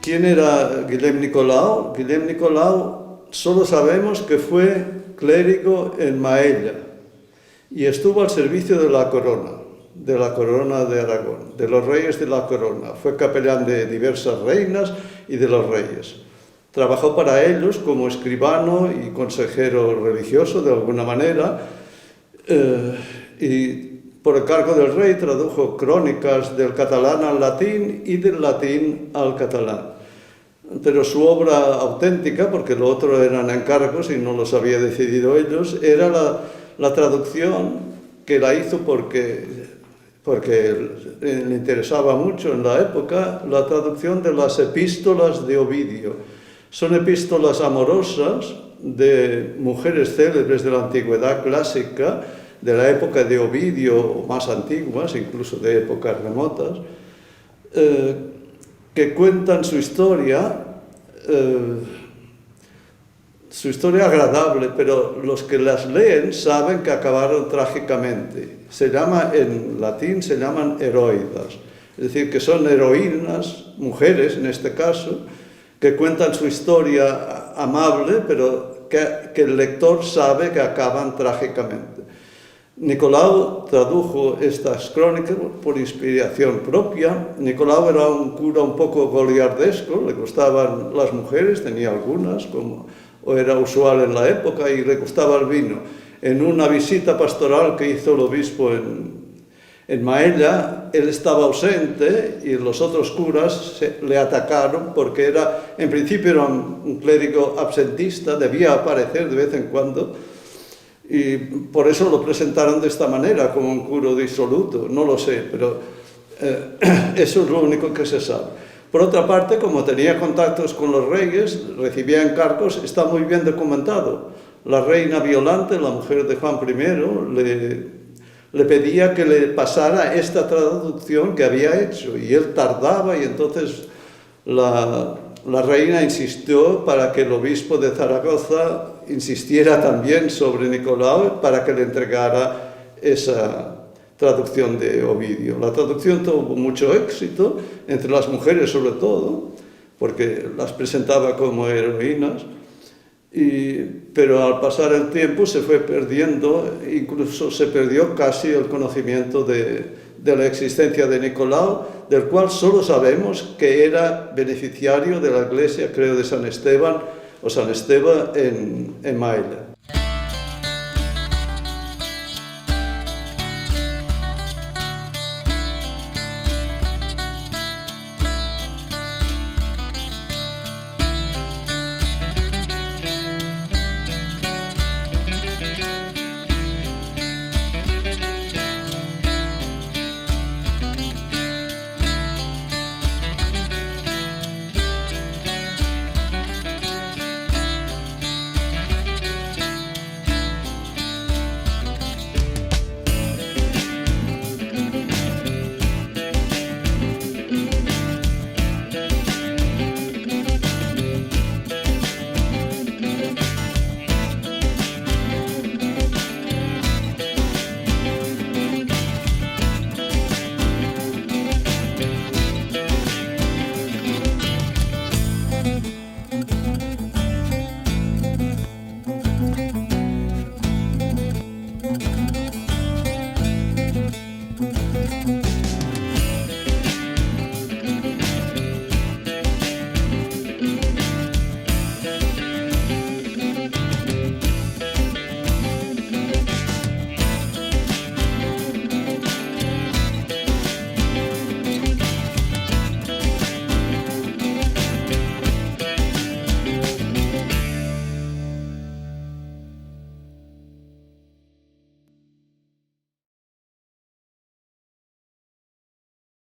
¿Quién era Guillem Nicolau? Guillem Nicolau solo sabemos que fue clérigo en Maella y estuvo al servicio de la corona de Aragón, de los reyes de la corona. Fue capellán de diversas reinas y de los reyes. Trabajó para ellos como escribano y consejero religioso de alguna manera, y por el cargo del rey tradujo crónicas del catalán al latín y del latín al catalán. Pero su obra auténtica, porque lo otro eran encargos y no los había decidido ellos, era la traducción, que la hizo porque le interesaba mucho en la época, la traducción de las epístolas de Ovidio. Son epístolas amorosas de mujeres célebres de la antigüedad clásica, de la época de Ovidio, o más antiguas, incluso de épocas remotas, que cuentan su historia agradable, pero los que las leen saben que acabaron trágicamente. En latín se llaman heroidas, es decir, que son heroínas, mujeres en este caso, que cuentan su historia amable, pero que el lector sabe que acaban trágicamente. Nicolau tradujo estas crónicas por inspiración propia. Nicolau era un cura un poco goliardesco, le gustaban las mujeres, tenía algunas, como era usual en la época, y le gustaba el vino. En una visita pastoral que hizo el obispo en Maella, él estaba ausente y los otros curas le atacaron porque en principio era un clérigo absentista, debía aparecer de vez en cuando, y por eso lo presentaron de esta manera, como un cura disoluto. No lo sé, pero eso es lo único que se sabe. Por otra parte, como tenía contactos con los reyes, recibía encargos, está muy bien documentado. La reina Violante, la mujer de Juan I, le pedía que le pasara esta traducción que había hecho, y él tardaba, y entonces la reina insistió para que el obispo de Zaragoza insistiera también sobre Nicolau para que le entregara esa traducción de Ovidio. La traducción tuvo mucho éxito, entre las mujeres sobre todo, porque las presentaba como heroínas, pero al pasar el tiempo se fue perdiendo, incluso se perdió casi el conocimiento de la existencia de Nicolau, del cual solo sabemos que era beneficiario de la iglesia, creo, de San Esteban en Maella.